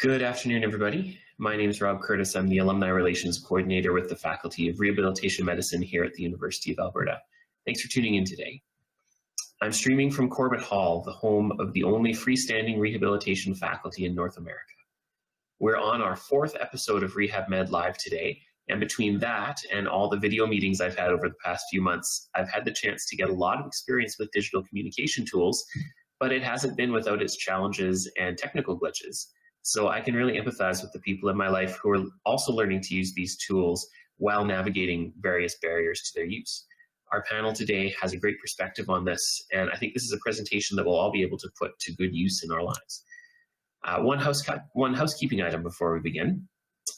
Good afternoon, everybody. My name is Rob Curtis. I'm the Alumni Relations Coordinator with the Faculty of Rehabilitation Medicine here at the University of Alberta. Thanks for tuning in today. I'm streaming from Corbett Hall, the home of the only freestanding rehabilitation faculty in North America. We're on our 4th episode of Rehab Med Live today, and between that and all the video meetings I've had over the past few months, I've had the chance to get a lot of experience with digital communication tools, but it hasn't been without its challenges and technical glitches. So I can really empathize with the people in my life who are also learning to use these tools while navigating various barriers to their use. Our panel today has a great perspective on this, and I think this is a presentation that we'll all be able to put to good use in our lives. One housekeeping item before we begin.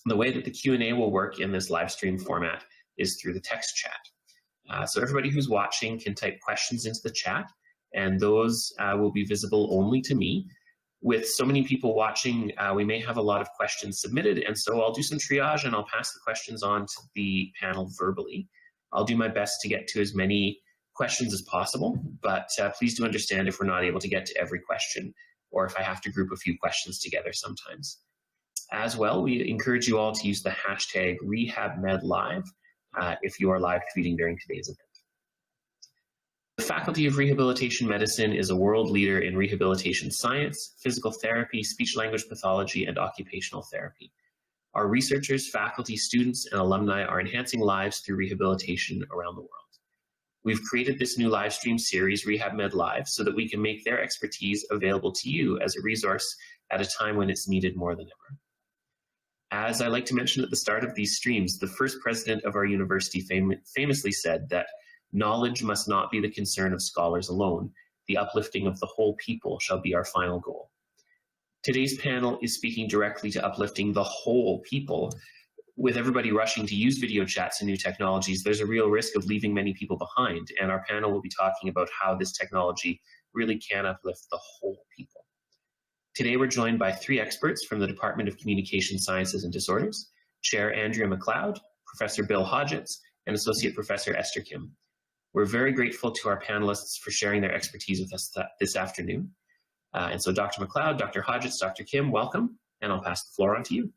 The way that the Q&A will work in this live stream format is through the text chat. So everybody who's watching can type questions into the chat, and those will be visible only to me. With so many people watching, we may have a lot of questions submitted, and so I'll do some triage and I'll pass the questions on to the panel verbally. I'll do my best to get to as many questions as possible, but please do understand if we're not able to get to every question or if I have to group a few questions together sometimes. As well, we encourage you all to use the hashtag RehabMedLive if you are live tweeting during today's event. The Faculty of Rehabilitation Medicine is a world leader in rehabilitation science, physical therapy, speech-language pathology, and occupational therapy. Our researchers, faculty, students, and alumni are enhancing lives through rehabilitation around the world. We've created this new live stream series, Rehab Med Live, so that we can make their expertise available to you as a resource at a time when it's needed more than ever. As I like to mention at the start of these streams, the first president of our university famously said that knowledge must not be the concern of scholars alone. The uplifting of the whole people shall be our final goal. Today's panel is speaking directly to uplifting the whole people. With everybody rushing to use video chats and new technologies, there's a real risk of leaving many people behind, and our panel will be talking about how this technology really can uplift the whole people. Today we're joined by 3 experts from the Department of Communication Sciences and Disorders, Chair Andrea MacLeod, Professor Bill Hodgetts, and Associate Professor Esther Kim. We're very grateful to our panelists for sharing their expertise with us this afternoon. And so Dr. MacLeod, Dr. Hodgetts, Dr. Kim, welcome, and I'll pass the floor on to you.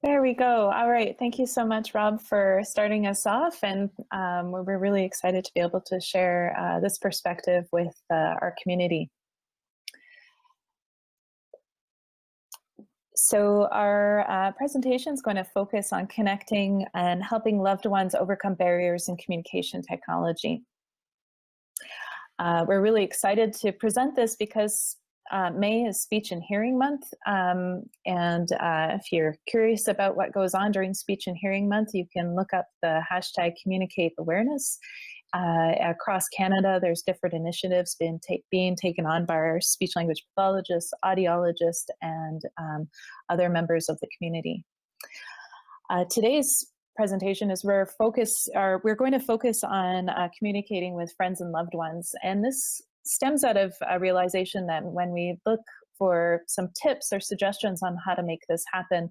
There we go. All right. Thank you so much, Rob, for starting us off. And we're really excited to be able to share this perspective with our community. So our presentation is going to focus on connecting and helping loved ones overcome barriers in communication technology. We're really excited to present this because May is Speech and Hearing Month, and if you're curious about what goes on during Speech and Hearing Month, you can look up the hashtag Communicate Awareness. Across Canada, there's different initiatives being taken on by our speech-language pathologists, audiologists, and other members of the community. Today's presentation is we're going to focus on communicating with friends and loved ones, and this stems out of a realization that when we look for some tips or suggestions on how to make this happen,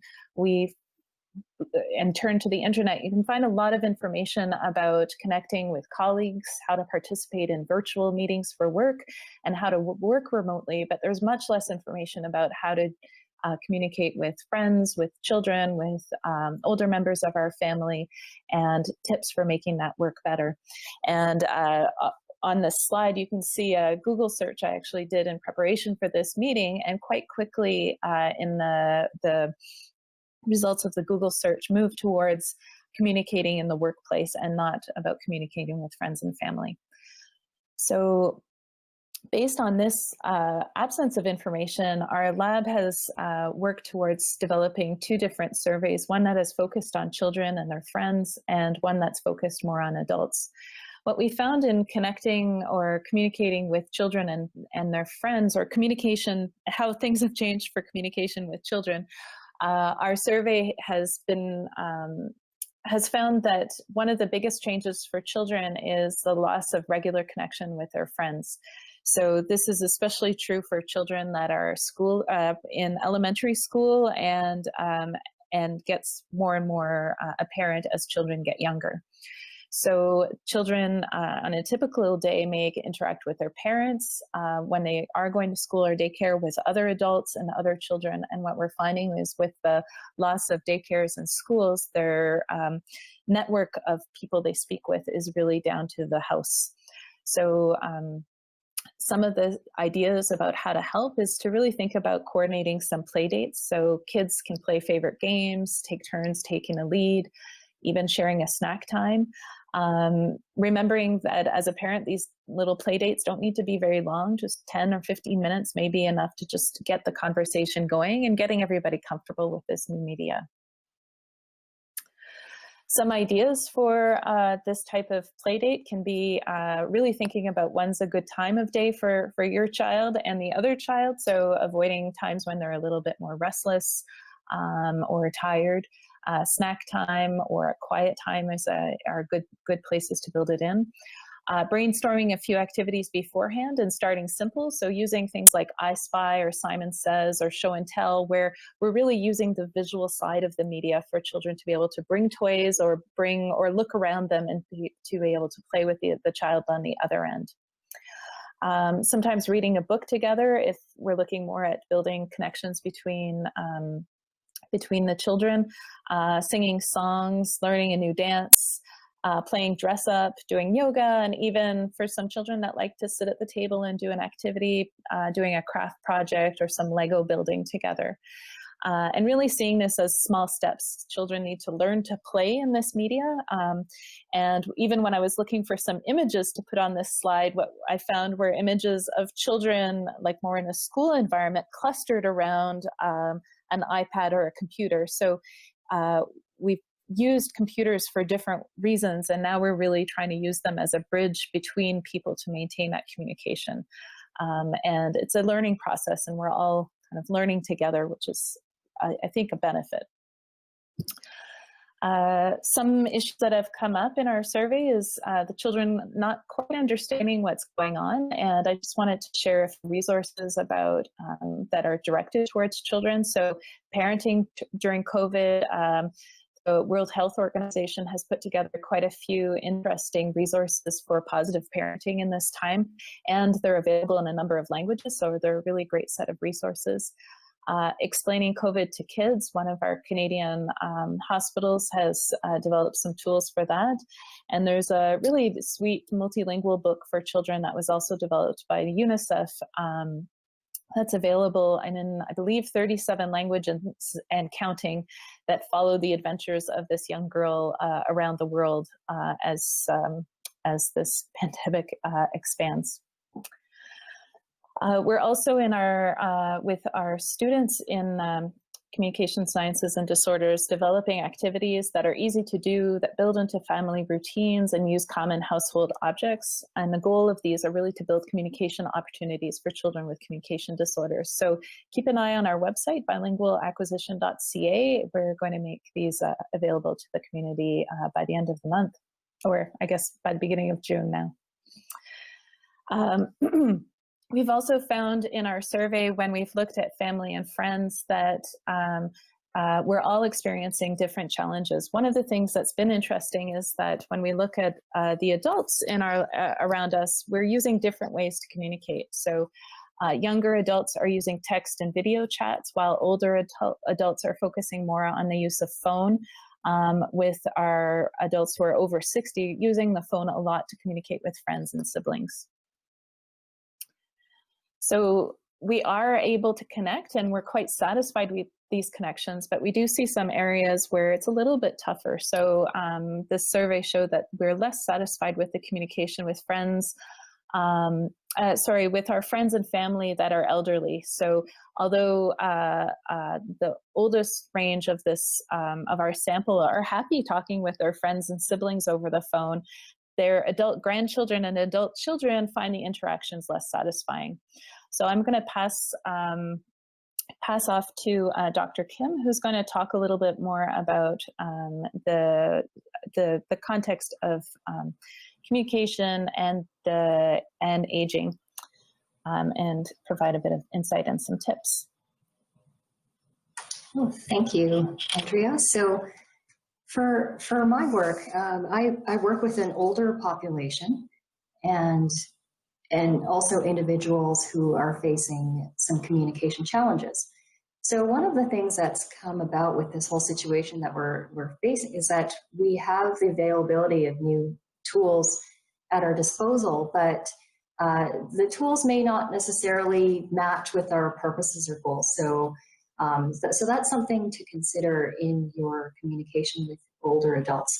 and turn to the internet, you can find a lot of information about connecting with colleagues, how to participate in virtual meetings for work, and how to work remotely, but there's much less information about how to communicate with friends, with children, with older members of our family, and tips for making that work better. And on this slide, you can see a Google search I actually did in preparation for this meeting, and quite quickly in the results of the Google search moved towards communicating in the workplace and not about communicating with friends and family. So based on this absence of information, our lab has worked towards developing 2 different surveys, one that is focused on children and their friends, and one that's focused more on adults. What we found in connecting or communicating with children and their friends, or communication, how things have changed for communication with children, our survey has been has found that one of the biggest changes for children is the loss of regular connection with their friends. So this is especially true for children that are in elementary school, and gets more and more apparent as children get younger. So children on a typical day may interact with their parents when they are going to school or daycare, with other adults and other children. And what we're finding is with the loss of daycares and schools, their network of people they speak with is really down to the house. So some of the ideas about how to help is to really think about coordinating some play dates. So kids can play favorite games, take turns taking a lead, even sharing a snack time. Remembering that as a parent, these little play dates don't need to be very long, just 10 or 15 minutes may be enough to just get the conversation going and getting everybody comfortable with this new media. Some ideas for this type of play date can be really thinking about when's a good time of day for your child and the other child. So avoiding times when they're a little bit more restless or tired. Snack time or a quiet time are good places to build it in. Brainstorming a few activities beforehand and starting simple. So using things like I Spy or Simon Says or Show and Tell, where we're really using the visual side of the media for children to be able to bring toys or look around them and to be able to play with the child on the other end. Sometimes reading a book together if we're looking more at building connections between the children, singing songs, learning a new dance, playing dress up, doing yoga, and even for some children that like to sit at the table and do an activity, doing a craft project or some Lego building together. And really seeing this as small steps. Children need to learn to play in this media. And even when I was looking for some images to put on this slide, what I found were images of children, like more in a school environment, clustered around an iPad or a computer. So we've used computers for different reasons, and now we're really trying to use them as a bridge between people to maintain that communication. And it's a learning process, and we're all kind of learning together, which is, I think, a benefit. Some issues that have come up in our survey is the children not quite understanding what's going on, and I just wanted to share a few resources about that are directed towards children. So parenting during COVID, the World Health Organization has put together quite a few interesting resources for positive parenting in this time, and they're available in a number of languages, so they're a really great set of resources. Explaining COVID to Kids, one of our Canadian hospitals has developed some tools for that. And there's a really sweet multilingual book for children that was also developed by UNICEF that's available in, I believe, 37 languages and counting, that follow the adventures of this young girl around the world as this pandemic expands. We're also in with our students in communication sciences and disorders, developing activities that are easy to do, that build into family routines and use common household objects. And the goal of these are really to build communication opportunities for children with communication disorders. So keep an eye on our website, bilingualacquisition.ca. We're going to make these available to the community by the end of the month, or I guess by the beginning of June now. We've also found in our survey, when we've looked at family and friends, that we're all experiencing different challenges. One of the things that's been interesting is that when we look at the adults in around us, we're using different ways to communicate. So younger adults are using text and video chats, while older adults are focusing more on the use of phone, with our adults who are over 60 using the phone a lot to communicate with friends and siblings. So we are able to connect, and we're quite satisfied with these connections, but we do see some areas where it's a little bit tougher. So this survey showed that we're less satisfied with the communication with friends, with our friends and family that are elderly. So although the oldest range of of our sample are happy talking with their friends and siblings over the phone, their adult grandchildren and adult children find the interactions less satisfying. So I'm going to pass pass off to Dr. Kim, who's going to talk a little bit more about the context of communication and aging, and provide a bit of insight and some tips. Oh, thank you, Andrea. So for my work, I work with an older population and also individuals who are facing some communication challenges. So one of the things that's come about with this whole situation that we're facing is that we have the availability of new tools at our disposal, but the tools may not necessarily match with our purposes or goals. So that's something to consider in your communication with older adults.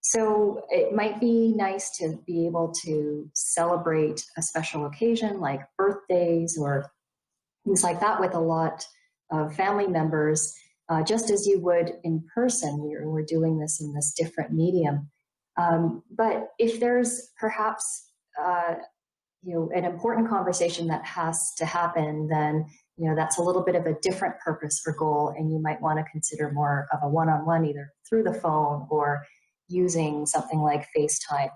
So it might be nice to be able to celebrate a special occasion like birthdays or things like that with a lot of family members, just as you would in person. We're doing this in this different medium. But if there's perhaps an important conversation that has to happen, then that's a little bit of a different purpose or goal, and you might want to consider more of a one-on-one, either through the phone or using something like FaceTime.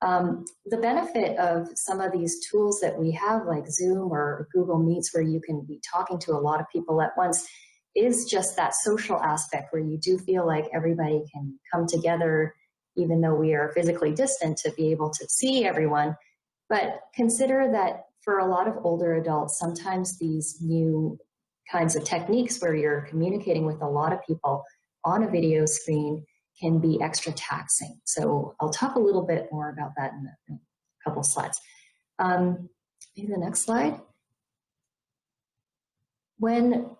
The benefit of some of these tools that we have, like Zoom or Google Meets, where you can be talking to a lot of people at once, is just that social aspect where you do feel like everybody can come together, even though we are physically distant, to be able to see everyone. But consider that for a lot of older adults, sometimes these new kinds of techniques where you're communicating with a lot of people on a video screen can be extra taxing. So I'll talk a little bit more about that in a couple slides. Maybe the next slide. When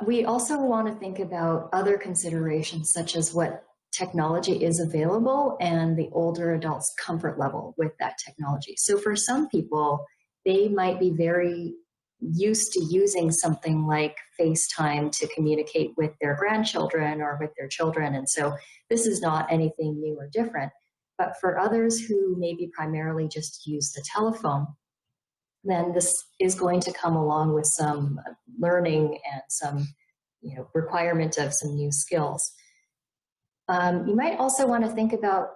we also want to think about other considerations, such as what technology is available and the older adult's comfort level with that technology. So for some people, they might be very used to using something like FaceTime to communicate with their grandchildren or with their children. And so this is not anything new or different. But for others who maybe primarily just use the telephone, then this is going to come along with some learning and some requirement of some new skills. You might also want to think about,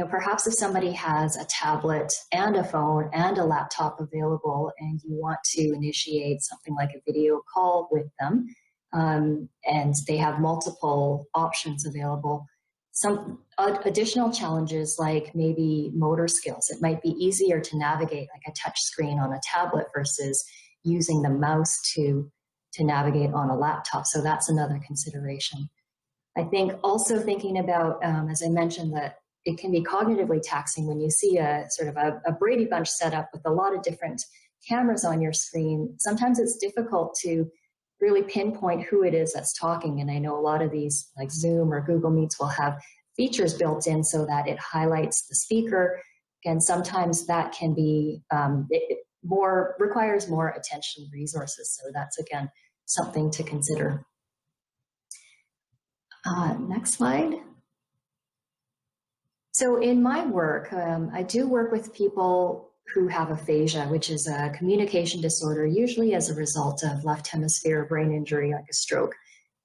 perhaps if somebody has a tablet and a phone and a laptop available and you want to initiate something like a video call with them, and they have multiple options available, some additional challenges like maybe motor skills. It might be easier to navigate like a touch screen on a tablet versus using the mouse to navigate on a laptop. So that's another consideration. I think also thinking about, as I mentioned, that it can be cognitively taxing when you see a sort of a Brady Bunch setup with a lot of different cameras on your screen. Sometimes it's difficult to really pinpoint who it is that's talking. And I know a lot of these, like Zoom or Google Meets, will have features built in so that it highlights the speaker. And sometimes that can be, requires more attention resources. So that's, again, something to consider. Next slide. So in my work, I do work with people who have aphasia, which is a communication disorder, usually as a result of left hemisphere brain injury, like a stroke.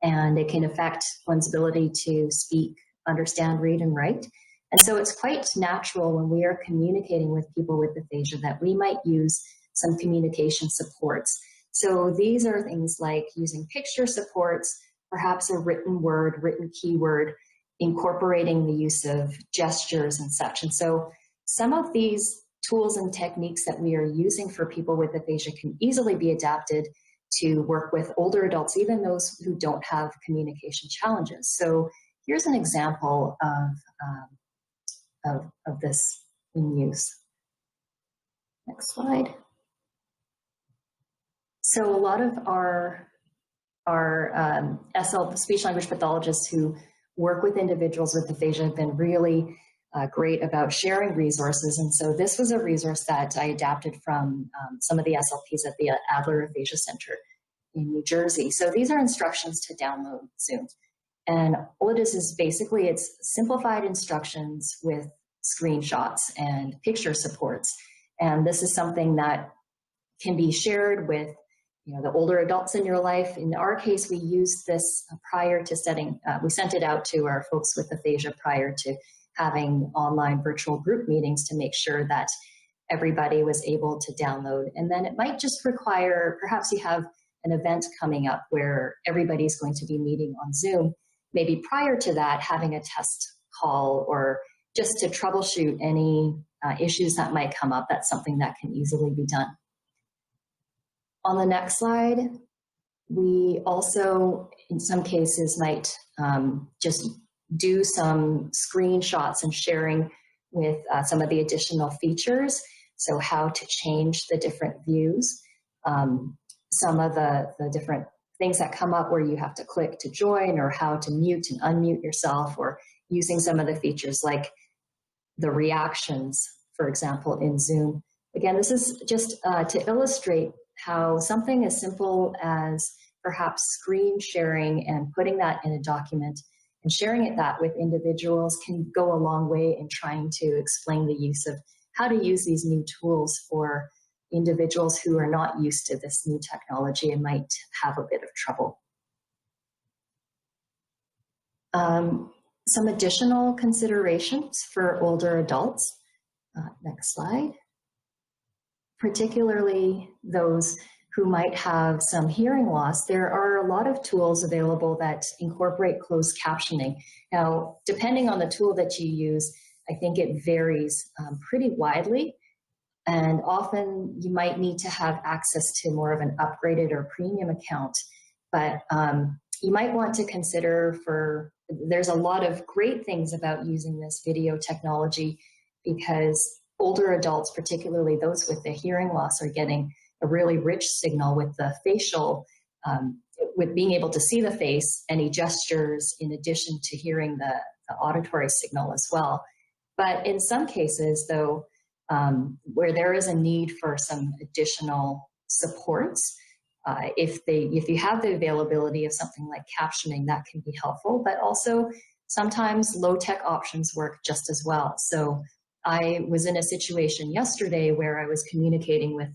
And it can affect one's ability to speak, understand, read, and write. And so it's quite natural when we are communicating with people with aphasia that we might use some communication supports. So these are things like using picture supports, perhaps a written word, written keyword, incorporating the use of gestures and such. And so some of these tools and techniques that we are using for people with aphasia can easily be adapted to work with older adults, even those who don't have communication challenges. So here's an example of this in use. Next slide. So a lot of our SL, speech language pathologists who work with individuals with aphasia have been really great about sharing resources. And so this was a resource that I adapted from some of the SLPs at the Adler Aphasia Center in New Jersey. So these are instructions to download Zoom. And all it is basically it's simplified instructions with screenshots and picture supports. And this is something that can be shared with the older adults in your life. In our case, we used this prior to setting, we sent it out to our folks with aphasia prior to having online virtual group meetings to make sure that everybody was able to download. And then it might just require, perhaps you have an event coming up where everybody's going to be meeting on Zoom. Maybe prior to that, having a test call or just to troubleshoot any issues that might come up. That's something that can easily be done. On the next slide, we also, in some cases, might just do some screenshots and sharing with some of the additional features. So how to change the different views. Some of the different things that come up where you have to click to join, or how to mute and unmute yourself, or using some of the features like the reactions, for example, in Zoom. Again, this is just to illustrate how something as simple as perhaps screen sharing and putting that in a document and sharing it that with individuals can go a long way in trying to explain the use of how to use these new tools for individuals who are not used to this new technology and might have a bit of trouble. Some additional considerations for older adults. Next slide. Particularly those who might have some hearing loss, there are a lot of tools available that incorporate closed captioning. Now, depending on the tool that you use, I think it varies pretty widely. And often you might need to have access to more of an upgraded or premium account. But you might want to consider there's a lot of great things about using this video technology, because older adults, particularly those with the hearing loss, are getting a really rich signal with the facial, with being able to see the face, any gestures, in addition to hearing the auditory signal as well. But in some cases, though, where there is a need for some additional supports, if you have the availability of something like captioning, that can be helpful, but also sometimes low-tech options work just as well. So I was in a situation yesterday where I was communicating with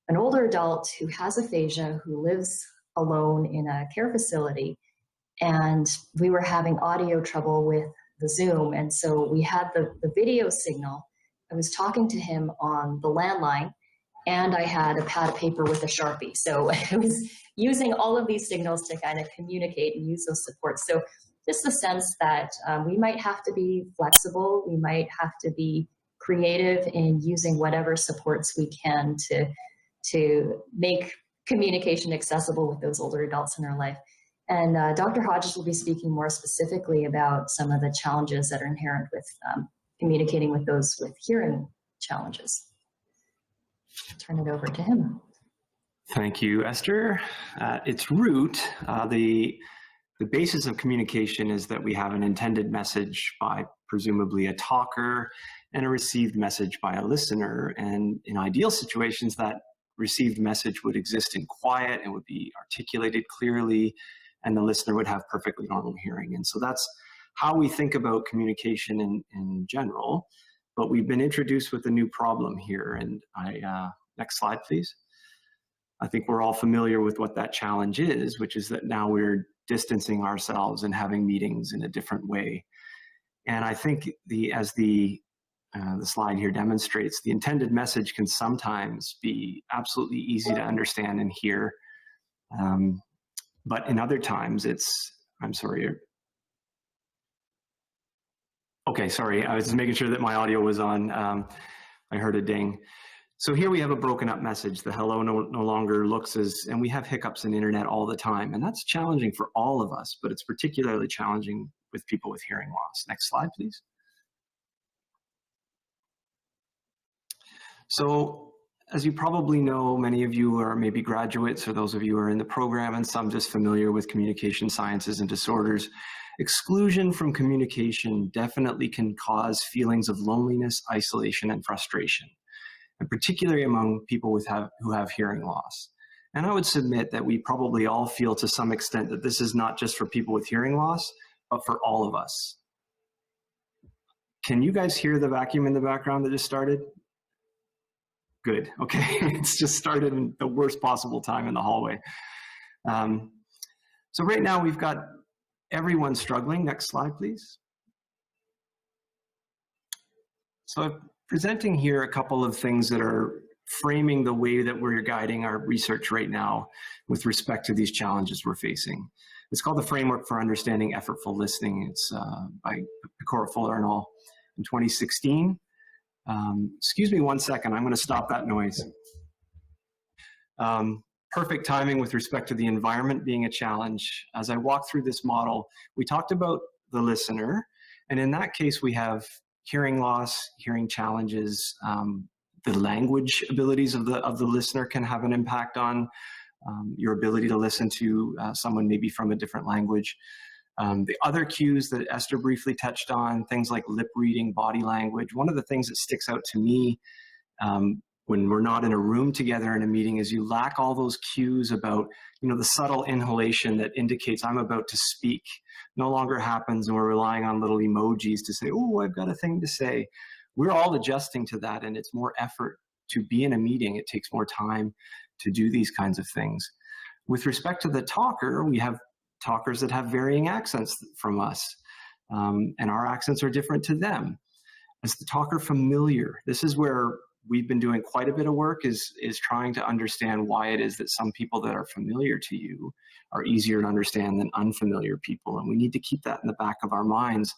an older adult who has aphasia, who lives alone in a care facility, and we were having audio trouble with the Zoom, and so we had the video signal. I was talking to him on the landline, and I had a pad of paper with a Sharpie. So I was using all of these signals to kind of communicate and use those supports. So just the sense that we might have to be flexible, we might have to be creative in using whatever supports we can to make communication accessible with those older adults in our life. And Dr. Hodgetts will be speaking more specifically about some of the challenges that are inherent with communicating with those with hearing challenges. I'll turn it over to him. Thank you, Esther. At its root, the basis of communication is that we have an intended message by presumably a talker and a received message by a listener. And in ideal situations, that received message would exist in quiet and would be articulated clearly, and the listener would have perfectly normal hearing. And so that's how we think about communication in general. But we've been introduced with a new problem here. And next slide, please. I think we're all familiar with what that challenge is, which is that now we're distancing ourselves and having meetings in a different way. And I think as the slide here demonstrates, the intended message can sometimes be absolutely easy to understand and hear. But in other times I'm sorry. Okay, sorry, I was just making sure that my audio was on. I heard a ding. So here we have a broken up message. The hello no longer looks as, and we have hiccups in internet all the time. And that's challenging for all of us, but it's particularly challenging with people with hearing loss. Next slide, please. So as you probably know, many of you are maybe graduates, or those of you who are in the program, and some just familiar with communication sciences and disorders. Exclusion from communication definitely can cause feelings of loneliness, isolation, and frustration, and particularly among people who have hearing loss. And I would submit that we probably all feel to some extent that this is not just for people with hearing loss, but for all of us. Can you guys hear the vacuum in the background that just started? Good. Okay. It's just started in the worst possible time in the hallway. So right now we've got everyone struggling. Next slide, please. So I'm presenting here a couple of things that are framing the way that we're guiding our research right now with respect to these challenges we're facing. It's called the Framework for Understanding Effortful Listening. It's by Effortful et al. In 2016. Excuse me one second, I'm going to stop that noise. Perfect timing with respect to the environment being a challenge. As I walk through this model, we talked about the listener, and in that case we have hearing loss, hearing challenges. The language abilities of the listener can have an impact on your ability to listen to someone maybe from a different language. The other cues that Esther briefly touched on, things like lip reading, body language. One of the things that sticks out to me when we're not in a room together in a meeting is you lack all those cues about, the subtle inhalation that indicates I'm about to speak. No longer happens, and we're relying on little emojis to say, oh, I've got a thing to say. We're all adjusting to that, and it's more effort to be in a meeting. It takes more time to do these kinds of things. With respect to the talker, we have talkers that have varying accents from us, and our accents are different to them. Is the talker familiar? This is where we've been doing quite a bit of work, is trying to understand why it is that some people that are familiar to you are easier to understand than unfamiliar people. And we need to keep that in the back of our minds,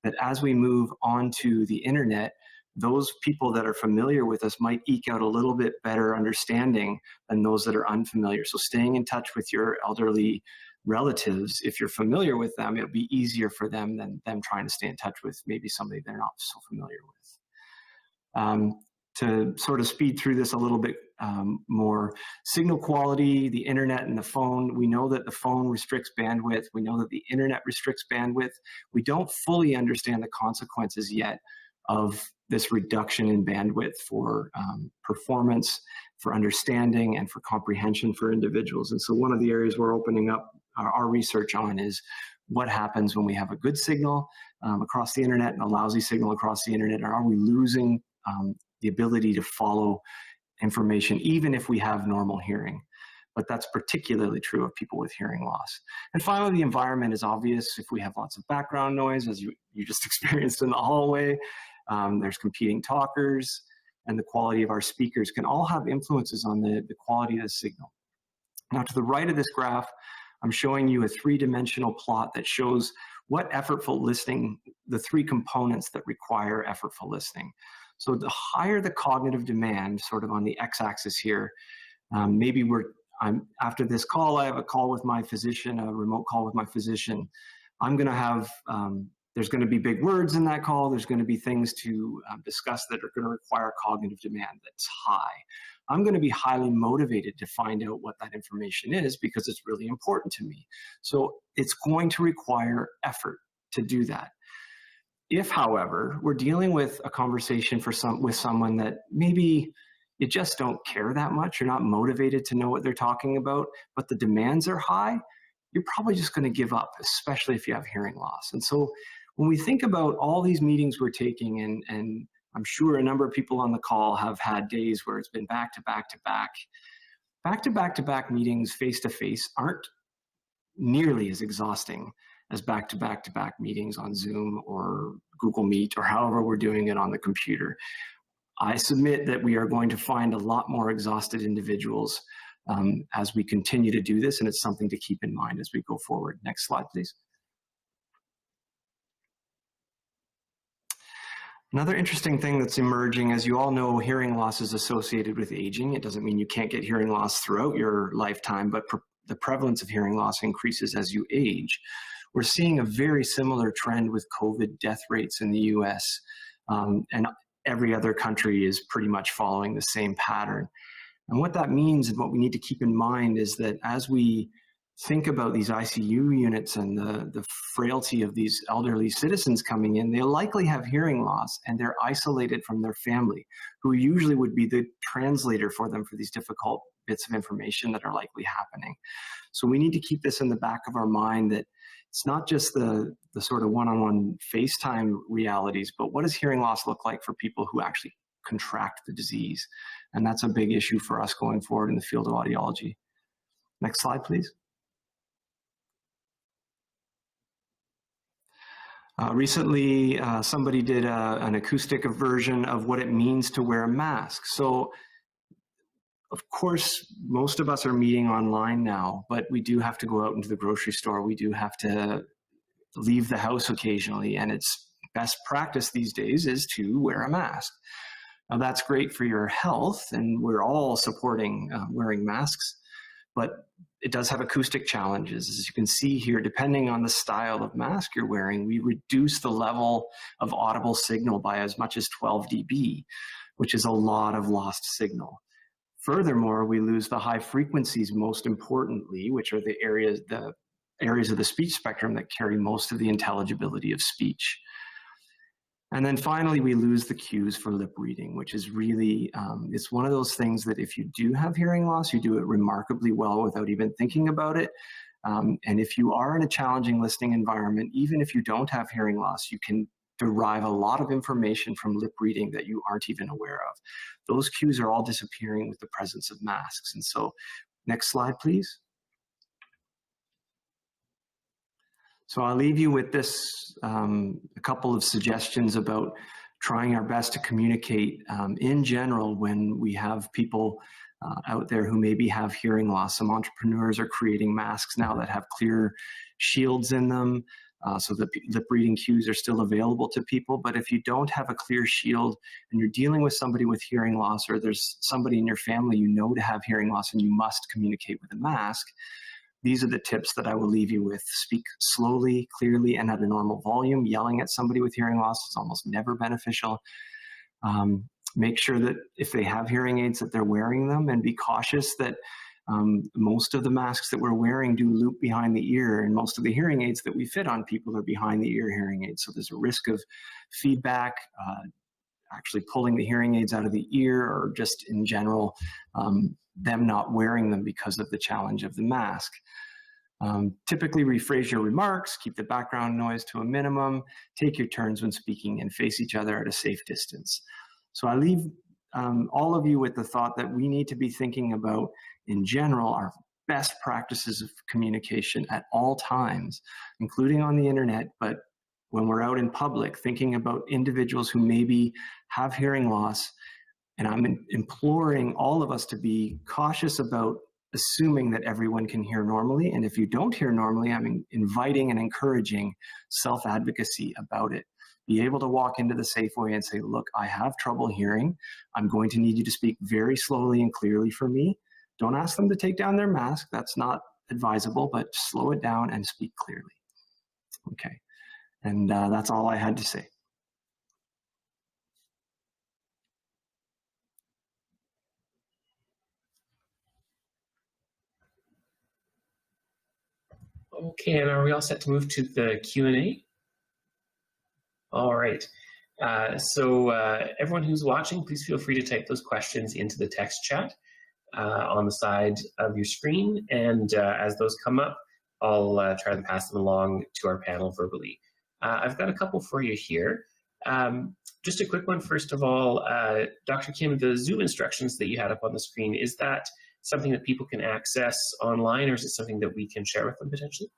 that as we move onto the internet, those people that are familiar with us might eke out a little bit better understanding than those that are unfamiliar. So staying in touch with your elderly relatives, if you're familiar with them, it'll be easier for them than them trying to stay in touch with maybe somebody they're not so familiar with. To sort of speed through this a little bit more, signal quality, the internet and the phone. We know that the phone restricts bandwidth. We know that the internet restricts bandwidth. We don't fully understand the consequences yet of this reduction in bandwidth for performance, for understanding, and for comprehension for individuals. And so one of the areas we're opening up our research on is what happens when we have a good signal across the internet and a lousy signal across the internet. Are we losing the ability to follow information even if we have normal hearing? But that's particularly true of people with hearing loss. And finally, the environment is obvious. If we have lots of background noise, as you just experienced in the hallway, there's competing talkers, and the quality of our speakers can all have influences on the quality of the signal. Now, to the right of this graph, I'm showing you a three-dimensional plot that shows what effortful listening, the three components that require effortful listening. So the higher the cognitive demand, sort of on the x-axis here, maybe after this call, I have a call with my physician, a remote call with my physician. I'm going to have, there's going to be big words in that call. There's going to be things to discuss that are going to require cognitive demand that's high. I'm going to be highly motivated to find out what that information is because it's really important to me. So it's going to require effort to do that. If, however, we're dealing with a conversation with someone that maybe you just don't care that much, you're not motivated to know what they're talking about, but the demands are high, you're probably just going to give up, especially if you have hearing loss. And so when we think about all these meetings we're taking, and I'm sure a number of people on the call have had days where it's been back to back to back. Back to back to back meetings face to face aren't nearly as exhausting as back to back to back meetings on Zoom or Google Meet or however we're doing it on the computer. I submit that we are going to find a lot more exhausted individuals as we continue to do this, and it's something to keep in mind as we go forward. Next slide, please. Another interesting thing that's emerging, as you all know, hearing loss is associated with aging. It doesn't mean you can't get hearing loss throughout your lifetime, but the prevalence of hearing loss increases as you age. We're seeing a very similar trend with COVID death rates in the US, and every other country is pretty much following the same pattern. And what that means and what we need to keep in mind is that as we think about these ICU units and the frailty of these elderly citizens coming in, they'll likely have hearing loss and they're isolated from their family, who usually would be the translator for them for these difficult bits of information that are likely happening. So we need to keep this in the back of our mind, that it's not just the sort of one-on-one FaceTime realities, but what does hearing loss look like for people who actually contract the disease? And that's a big issue for us going forward in the field of audiology. Next slide, please. Recently, somebody did an acoustic version of what it means to wear a mask. So, of course, most of us are meeting online now, but we do have to go out into the grocery store. We do have to leave the house occasionally, and it's best practice these days is to wear a mask. Now, that's great for your health, and we're all supporting wearing masks, but it does have acoustic challenges. As you can see here, depending on the style of mask you're wearing, we reduce the level of audible signal by as much as 12 dB, which is a lot of lost signal. Furthermore, we lose the high frequencies, most importantly, which are the areas of the speech spectrum that carry most of the intelligibility of speech. And then finally, we lose the cues for lip reading, which is really, it's one of those things that if you do have hearing loss, you do it remarkably well without even thinking about it. And if you are in a challenging listening environment, even if you don't have hearing loss, you can derive a lot of information from lip reading that you aren't even aware of. Those cues are all disappearing with the presence of masks. And so, next slide, please. So I'll leave you with this, a couple of suggestions about trying our best to communicate in general when we have people out there who maybe have hearing loss. Some entrepreneurs are creating masks now that have clear shields in them so that lip reading cues are still available to people. But if you don't have a clear shield and you're dealing with somebody with hearing loss, or there's somebody in your family you know to have hearing loss and you must communicate with a mask, these are the tips that I will leave you with. Speak slowly, clearly, and at a normal volume. Yelling at somebody with hearing loss is almost never beneficial. Make sure that if they have hearing aids that they're wearing them, and be cautious that most of the masks that we're wearing do loop behind the ear, and most of the hearing aids that we fit on people are behind the ear hearing aids. So there's a risk of feedback, actually pulling the hearing aids out of the ear, or just in general, them not wearing them because of the challenge of the mask. Typically rephrase your remarks, keep the background noise to a minimum, take your turns when speaking, and face each other at a safe distance. So I leave all of you with the thought that we need to be thinking about, in general, our best practices of communication at all times, including on the internet, but when we're out in public, thinking about individuals who maybe have hearing loss. And I'm imploring all of us to be cautious about assuming that everyone can hear normally. And if you don't hear normally, I'm inviting and encouraging self-advocacy about it. Be able to walk into the Safeway and say, look, I have trouble hearing. I'm going to need you to speak very slowly and clearly for me. Don't ask them to take down their mask. That's not advisable, but slow it down and speak clearly. Okay. And that's all I had to say. Okay, and are we all set to move to the Q&A? All right. So everyone who's watching, please feel free to type those questions into the text chat on the side of your screen. And as those come up, I'll try to pass them along to our panel verbally. I've got a couple for you here. Just a quick one, first of all, Dr. Kim, the Zoom instructions that you had up on the screen, is that something that people can access online, or is it something that we can share with them potentially?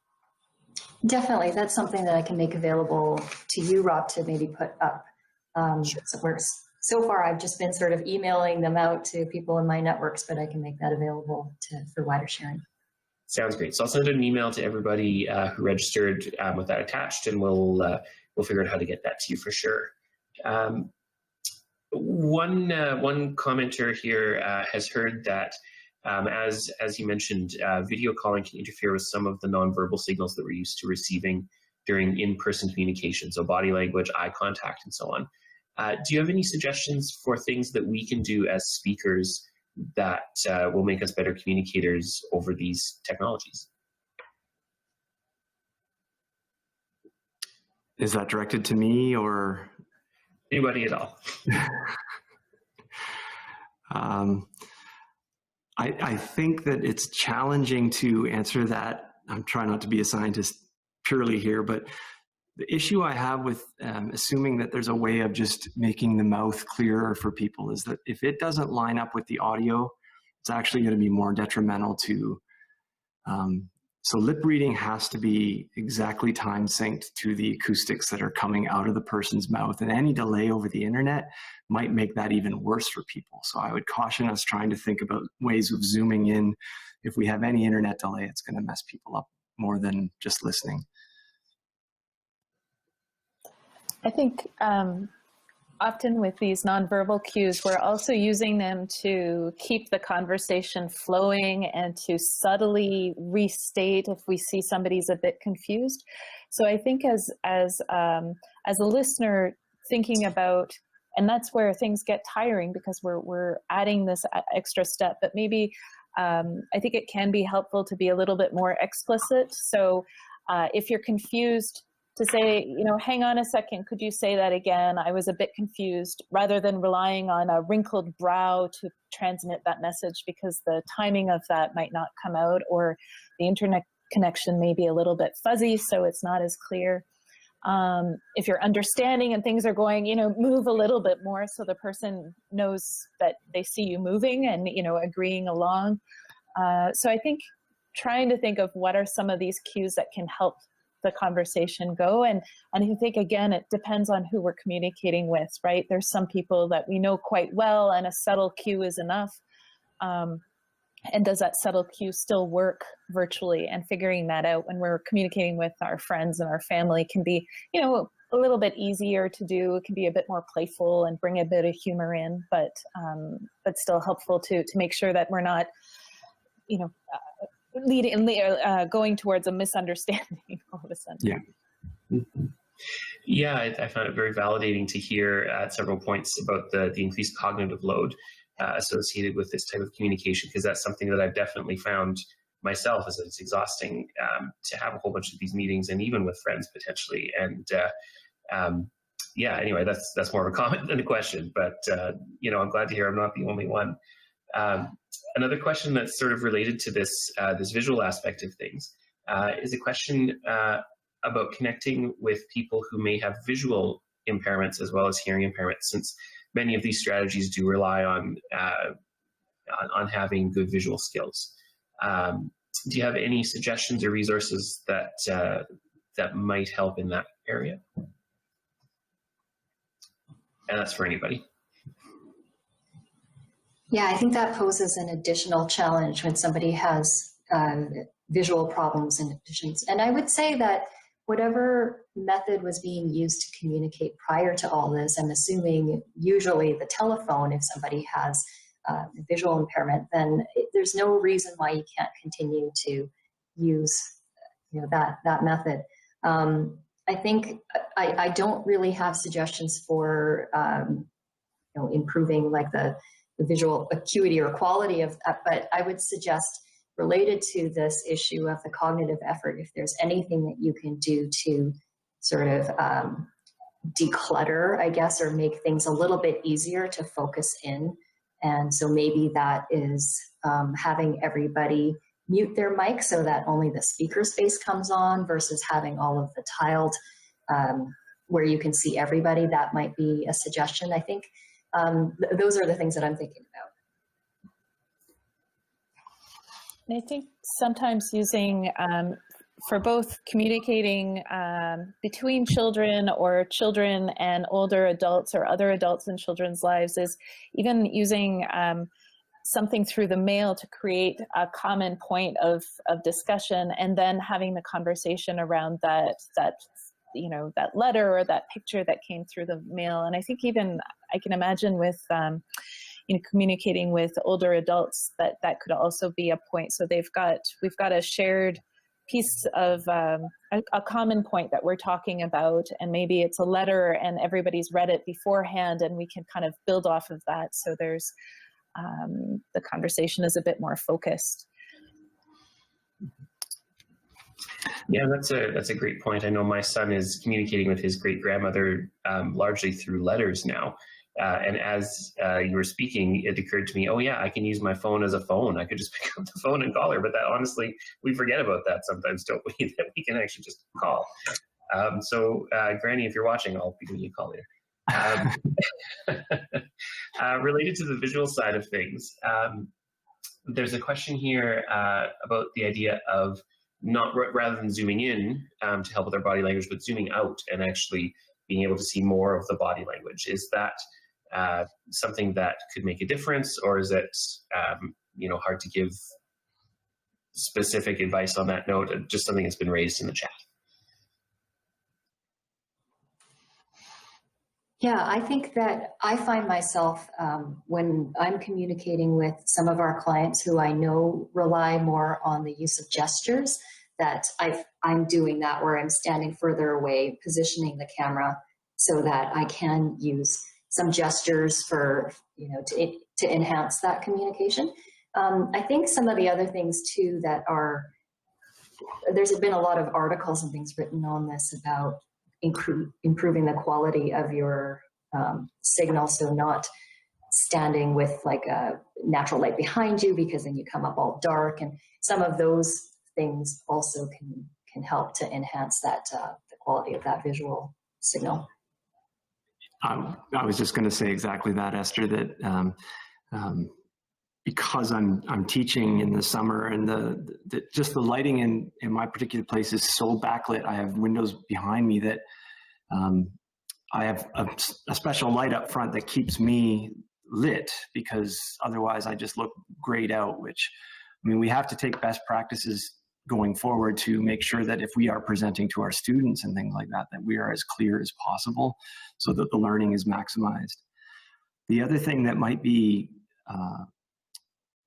Definitely, that's something that I can make available to you, Rob, to maybe put up. So far, I've just been sort of emailing them out to people in my networks, but I can make that available for wider sharing. Sounds great. So I'll send an email to everybody who registered with that attached, and we'll figure out how to get that to you for sure. One commenter here has heard that as you mentioned, video calling can interfere with some of the nonverbal signals that we're used to receiving during in-person communication, so body language, eye contact, and so on. Do you have any suggestions for things that we can do as speakers that will make us better communicators over these technologies? Is that directed to me or? Anybody at all? I think that it's challenging to answer that. I'm trying not to be a scientist purely here, but The issue I have with assuming that there's a way of just making the mouth clearer for people is that if it doesn't line up with the audio, it's actually going to be more detrimental to. So lip reading has to be exactly time synced to the acoustics that are coming out of the person's mouth, and any delay over the internet might make that even worse for people. So I would caution us trying to think about ways of zooming in. If we have any internet delay, it's going to mess people up more than just listening. I think often with these nonverbal cues, we're also using them to keep the conversation flowing and to subtly restate if we see somebody's a bit confused. So I think as a listener thinking about, and that's where things get tiring because we're adding this extra step, but maybe I think it can be helpful to be a little bit more explicit. So if you're confused, to say, you know, hang on a second, could you say that again? I was a bit confused, rather than relying on a wrinkled brow to transmit that message because the timing of that might not come out, or the internet connection may be a little bit fuzzy, so it's not as clear. If you're understanding and things are going, you know, move a little bit more so the person knows that they see you moving and, you know, agreeing along. So I think trying to think of what are some of these cues that can help the conversation go. And I think, again, it depends on who we're communicating with, right? There's some people that we know quite well and a subtle cue is enough. And does that subtle cue still work virtually? And figuring that out when we're communicating with our friends and our family can be, you know, a little bit easier to do. It can be a bit more playful and bring a bit of humor in, but still helpful to make sure that we're not, you know, going towards a misunderstanding all of a sudden. Yeah. Mm-hmm. Yeah, I found it very validating to hear at several points about the increased cognitive load associated with this type of communication, because that's something that I've definitely found myself, as it's exhausting to have a whole bunch of these meetings, and even with friends potentially. And yeah, anyway, that's more of a comment than a question, but you know, I'm glad to hear I'm not the only one. Another question that's sort of related to this this visual aspect of things is a question about connecting with people who may have visual impairments as well as hearing impairments, since many of these strategies do rely on having good visual skills. Do you have any suggestions or resources that that might help in that area? And that's for anybody. Yeah, I think that poses an additional challenge when somebody has visual problems in addition. And I would say that whatever method was being used to communicate prior to all this, I'm assuming usually the telephone, if somebody has visual impairment, then there's no reason why you can't continue to use, you know, that method. I think I don't really have suggestions for you know, improving like the visual acuity or quality of that, but I would suggest, related to this issue of the cognitive effort, if there's anything that you can do to sort of declutter, I guess, or make things a little bit easier to focus in. And so maybe that is having everybody mute their mic so that only the speaker space comes on, versus having all of the tiled where you can see everybody. That might be a suggestion. I think those are the things that I'm thinking about. And I think sometimes using, for both communicating between children or children and older adults or other adults in children's lives, is even using something through the mail to create a common point of discussion, and then having the conversation around that you know, that letter or that picture that came through the mail. And I think even I can imagine with you know, communicating with older adults, that could also be a point. So we've got a shared piece of a common point that we're talking about, and maybe it's a letter and everybody's read it beforehand, and we can kind of build off of that. So there's the conversation is a bit more focused. Yeah, that's a great point. I know my son is communicating with his great-grandmother largely through letters now. And as you were speaking, it occurred to me, oh yeah, I can use my phone as a phone. I could just pick up the phone and call her. But that, honestly, we forget about that sometimes, don't we? That we can actually just call. Granny, if you're watching, I'll be giving you a call later. Related to the visual side of things, there's a question here about the idea of rather than zooming in to help with our body language, but zooming out and actually being able to see more of the body language. Is that something that could make a difference, or is it hard to give specific advice on that note? Just something that's been raised in the chat. Yeah, I think that I find myself when I'm communicating with some of our clients who I know rely more on the use of gestures, that I'm doing that where I'm standing further away, positioning the camera so that I can use some gestures for, to enhance that communication. I think some of the other things too that there's been a lot of articles and things written on this about improving the quality of your signal, so not standing with like a natural light behind you, because then you come up all dark, and some of those things also can help to enhance that the quality of that visual signal. I was just going to say exactly that, Esther, that because I'm teaching in the summer, and just the lighting in my particular place is so backlit. I have windows behind me that I have a special light up front that keeps me lit, because otherwise I just look grayed out, which, I mean, we have to take best practices going forward to make sure that if we are presenting to our students and things like that, that we are as clear as possible so that the learning is maximized. The other thing that might be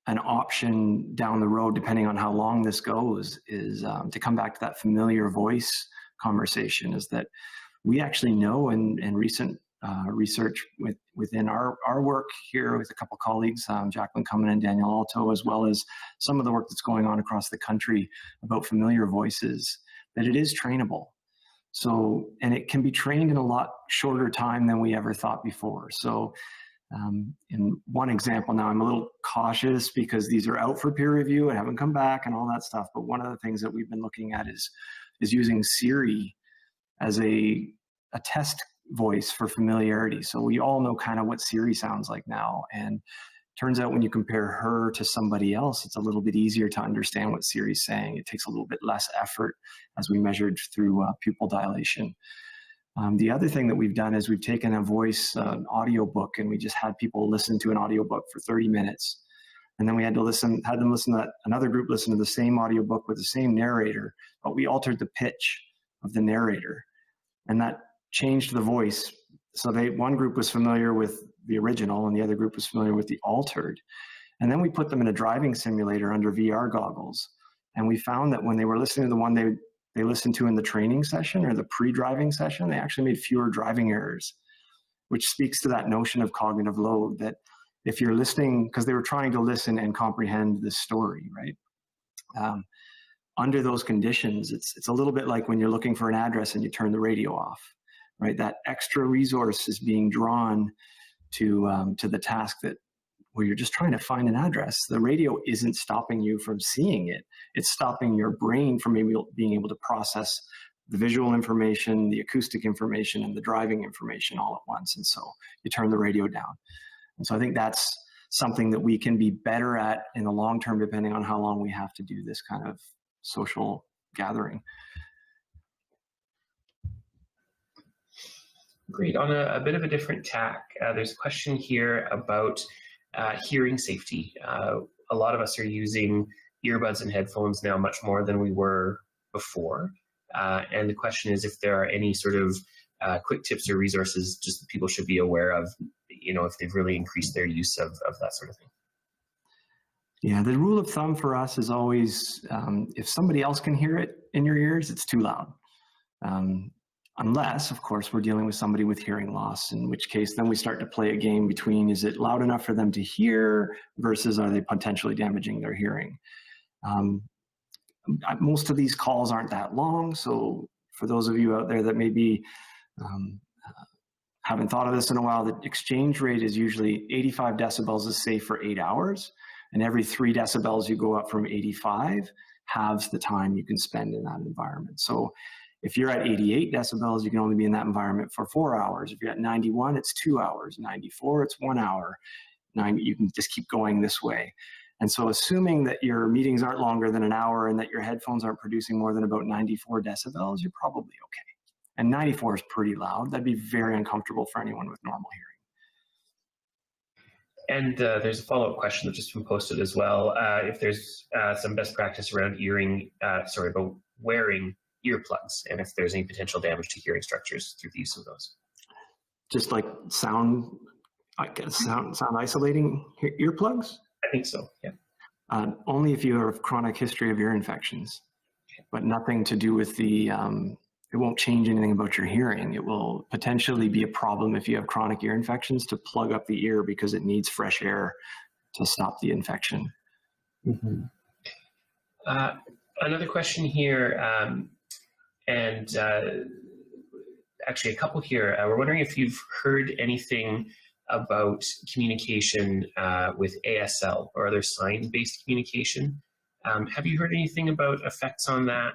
an option down the road, depending on how long this goes, is to come back to that familiar voice conversation, is that we actually know in recent research within our work here with a couple colleagues, Jacqueline Cummin and Daniel Alto, as well as some of the work that's going on across the country about familiar voices, that it is trainable. So, and it can be trained in a lot shorter time than we ever thought before. So in one example, now I'm a little cautious because these are out for peer review and haven't come back and all that stuff, but one of the things that we've been looking at is using Siri as a test voice for familiarity. So we all know kind of what Siri sounds like now, and turns out when you compare her to somebody else, it's a little bit easier to understand what Siri's saying. It takes a little bit less effort, as we measured through pupil dilation. The other thing that we've done is we've taken a voice audio book, and we just had people listen to an audiobook for 30 minutes. And then we had them listen to another group listen to the same audiobook with the same narrator, but we altered the pitch of the narrator. And that changed the voice. So one group was familiar with the original and the other group was familiar with the altered. And then we put them in a driving simulator under VR goggles. And we found that when they were listening to the one they listened to in the training session or the pre-driving session, they actually made fewer driving errors, which speaks to that notion of cognitive load, that if you're listening, because they were trying to listen and comprehend the story, right? Under those conditions, it's a little bit like when you're looking for an address and you turn the radio off, right? That extra resource is being drawn to the task where you're just trying to find an address. The radio isn't stopping you from seeing it. It's stopping your brain from being able to process the visual information, the acoustic information, and the driving information all at once. And so you turn the radio down. And so I think that's something that we can be better at in the long term, depending on how long we have to do this kind of social gathering. Great. On a bit of a different tack, there's a question here about hearing safety. A lot of us are using earbuds and headphones now much more than we were before. And the question is if there are any sort of quick tips or resources just that people should be aware of, if they've really increased their use of that sort of thing. Yeah, the rule of thumb for us is always, if somebody else can hear it in your ears, it's too loud. Unless, of course, we're dealing with somebody with hearing loss, in which case then we start to play a game between, is it loud enough for them to hear versus are they potentially damaging their hearing? Most of these calls aren't that long, so for those of you out there that maybe haven't thought of this in a while, the exchange rate is usually 85 decibels is safe for 8 hours, and every 3 decibels you go up from 85 halves the time you can spend in that environment. So If you're at 88 decibels, you can only be in that environment for 4 hours. If you're at 91, it's 2 hours. 94, it's 1 hour. 90, you can just keep going this way. And so assuming that your meetings aren't longer than an hour and that your headphones aren't producing more than about 94 decibels, you're probably okay. And 94 is pretty loud. That'd be very uncomfortable for anyone with normal hearing. And there's a follow-up question that's just been posted as well. If there's some best practice around about wearing earplugs, and if there's any potential damage to hearing structures through the use of those. Just like sound isolating earplugs? I think so, yeah. Only if you have a chronic history of ear infections, but nothing to do with the, it won't change anything about your hearing. It will potentially be a problem if you have chronic ear infections to plug up the ear because it needs fresh air to stop the infection. Mm-hmm. Another question here, actually a couple here. We're wondering if you've heard anything about communication with ASL or other sign-based communication. Have you heard anything about effects on that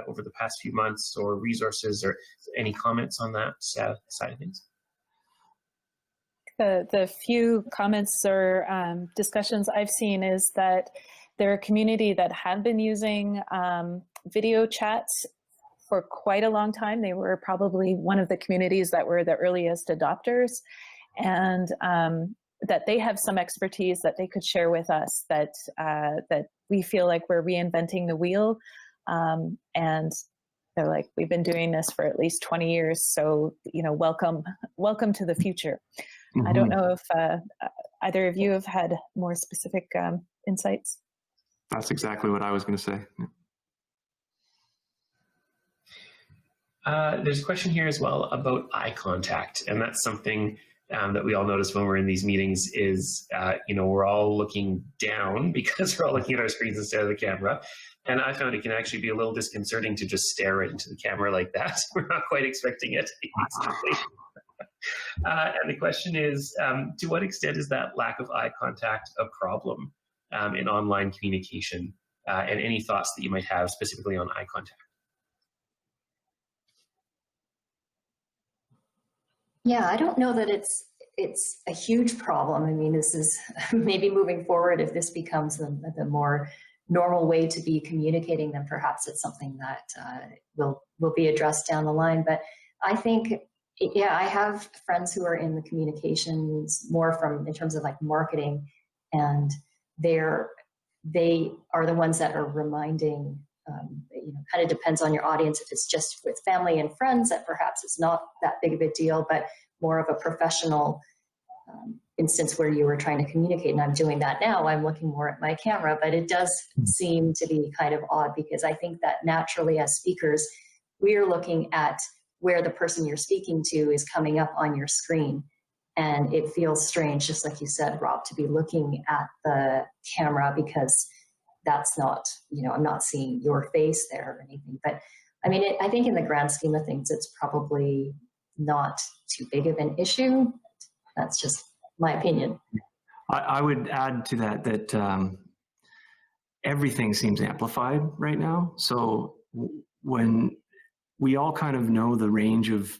over the past few months, or resources, or any comments on that side of things? The few comments or discussions I've seen is that they're a community that have been using video chats for quite a long time. They were probably one of the communities that were the earliest adopters, and that they have some expertise that they could share with us that that we feel like we're reinventing the wheel. And they're like, we've been doing this for at least 20 years. So, you know, welcome to the future. Mm-hmm. I don't know if either of you have had more specific insights. That's exactly what I was going to say. There's a question here as well about eye contact, and that's something that we all notice when we're in these meetings is, you know, we're all looking down because we're all looking at our screens instead of the camera. And I found it can actually be a little disconcerting to just stare right into the camera like that. We're not quite expecting it instantly. And the question is, to what extent is that lack of eye contact a problem in online communication? And any thoughts that you might have specifically on eye contact? Yeah, I don't know that it's a huge problem. I mean, this is maybe moving forward, if this becomes the more normal way to be communicating, then perhaps it's something that will be addressed down the line. But I think, yeah, I have friends who are in the communications more from in terms of like marketing, and they are the ones that are reminding. You know, kind of depends on your audience. If it's just with family and friends, that perhaps it's not that big of a deal, but more of a professional instance where you were trying to communicate. And I'm doing that now. I'm looking more at my camera, but it does seem to be kind of odd, because I think that naturally as speakers, we are looking at where the person you're speaking to is coming up on your screen. And it feels strange, just like you said, Rob, to be looking at the camera, because that's not, you know, I'm not seeing your face there or anything. But I mean, I think in the grand scheme of things, it's probably not too big of an issue. That's just my opinion. I would add to that everything seems amplified right now. So when we all kind of know the range of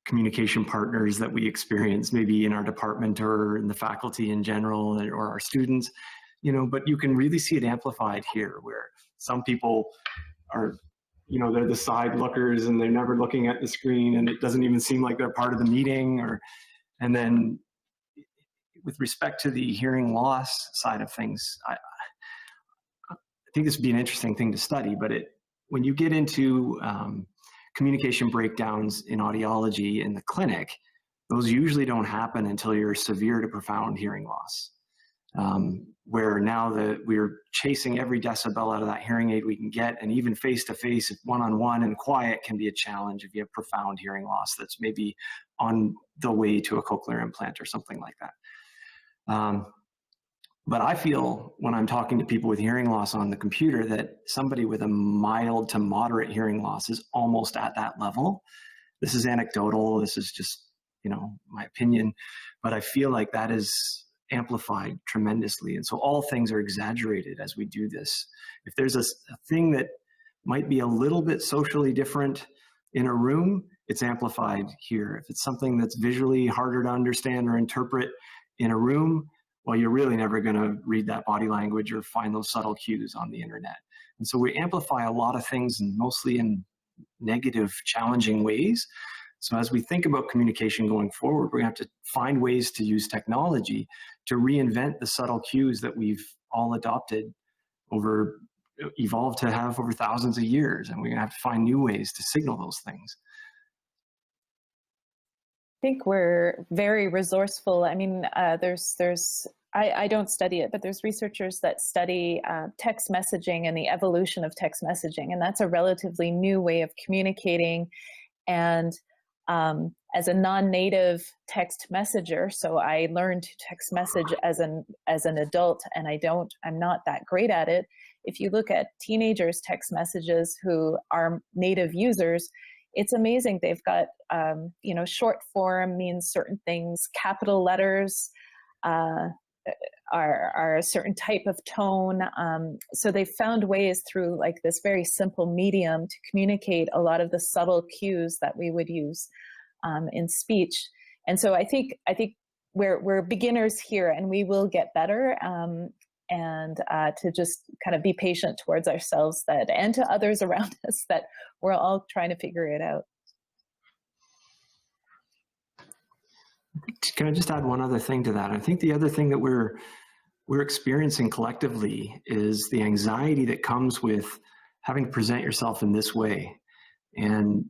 communication partners that we experience, maybe in our department or in the faculty in general, or our students, you know, but you can really see it amplified here, where some people are, you know, they're the side lookers and they're never looking at the screen, and it doesn't even seem like they're part of the meeting. And then with respect to the hearing loss side of things, I think this would be an interesting thing to study, but when you get into communication breakdowns in audiology in the clinic, those usually don't happen until you're severe to profound hearing loss. Where now that we're chasing every decibel out of that hearing aid we can get, and even face-to-face, one-on-one and quiet can be a challenge if you have profound hearing loss that's maybe on the way to a cochlear implant or something like that. But I feel when I'm talking to people with hearing loss on the computer that somebody with a mild to moderate hearing loss is almost at that level. This is anecdotal. This is just, you know, my opinion, but I feel like that is amplified tremendously. And so all things are exaggerated as we do this. If there's a thing that might be a little bit socially different in a room, it's amplified here. If it's something that's visually harder to understand or interpret in a room, well, you're really never going to read that body language or find those subtle cues on the internet. And so we amplify a lot of things, and mostly in negative, challenging ways. So as we think about communication going forward, we're going to have to find ways to use technology to reinvent the subtle cues that we've all evolved to have over thousands of years. And we're going to have to find new ways to signal those things. I think we're very resourceful. I mean, I don't study it, but there's researchers that study text messaging and the evolution of text messaging, and that's a relatively new way of communicating. And as a non-native text messenger, so I learned to text message as an adult, and I'm not that great at it. If you look at teenagers' text messages who are native users, it's amazing. They've got, short form means certain things. Capital letters are a certain type of tone. So they've found ways through like this very simple medium to communicate a lot of the subtle cues that we would use in speech. And so I think we're beginners here, and we will get better. And to just kind of be patient towards ourselves and to others around us, that we're all trying to figure it out. Can I just add one other thing to that? I think the other thing that we're experiencing collectively is the anxiety that comes with having to present yourself in this way. And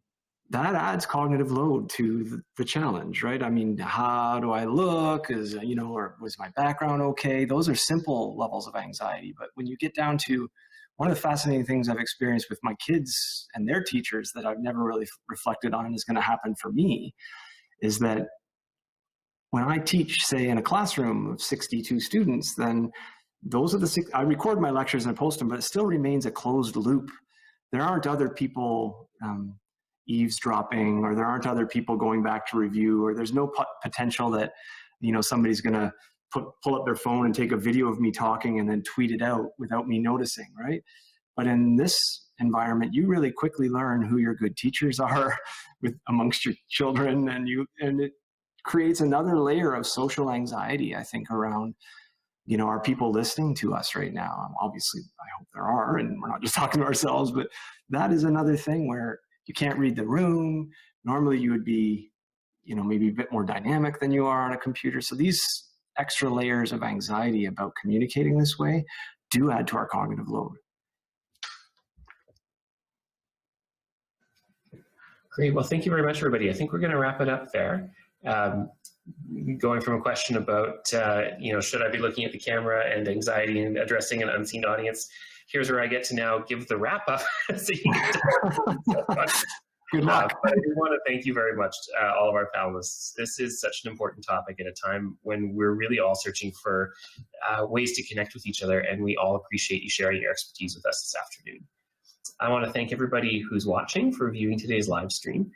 that adds cognitive load to the challenge, right? I mean, how do I look? Or was my background okay? Those are simple levels of anxiety. But when you get down to one of the fascinating things I've experienced with my kids and their teachers that I've never really reflected on and is going to happen for me is that when I teach, say, in a classroom of 62 students, then those are I record my lectures and I post them, but it still remains a closed loop. There aren't other people eavesdropping, or there aren't other people going back to review, or there's no potential that somebody's going to pull up their phone and take a video of me talking and then tweet it out without me noticing, right? But in this environment, you really quickly learn who your good teachers are amongst your children, and it creates another layer of social anxiety, I think, around are people listening to us right now? Obviously, I hope there are, and we're not just talking to ourselves, but that is another thing where you can't read the room. Normally you would be, maybe a bit more dynamic than you are on a computer. So these extra layers of anxiety about communicating this way do add to our cognitive load. Great. Well, thank you very much, everybody. I think we're going to wrap it up there. Going from a question about, should I be looking at the camera and anxiety and addressing an unseen audience, here's where I get to now give the wrap up. So you get to Good luck. But I do want to thank you very much, all of our panelists. This is such an important topic at a time when we're really all searching for ways to connect with each other, and we all appreciate you sharing your expertise with us this afternoon. I want to thank everybody who's watching for viewing today's live stream.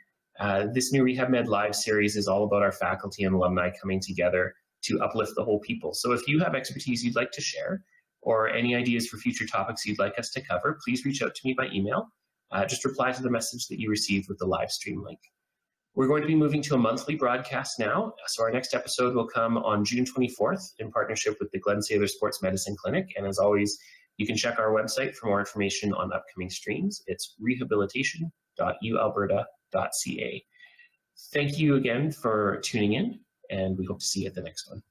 This new Rehab Med Live series is all about our faculty and alumni coming together to uplift the whole people. So if you have expertise you'd like to share, or any ideas for future topics you'd like us to cover, please reach out to me by email. Just reply to the message that you received with the live stream link. We're going to be moving to a monthly broadcast now. So our next episode will come on June 24th in partnership with the Glen Saylor Sports Medicine Clinic. And as always, you can check our website for more information on upcoming streams. It's rehabilitation.ualberta.ca. Thank you again for tuning in, and we hope to see you at the next one.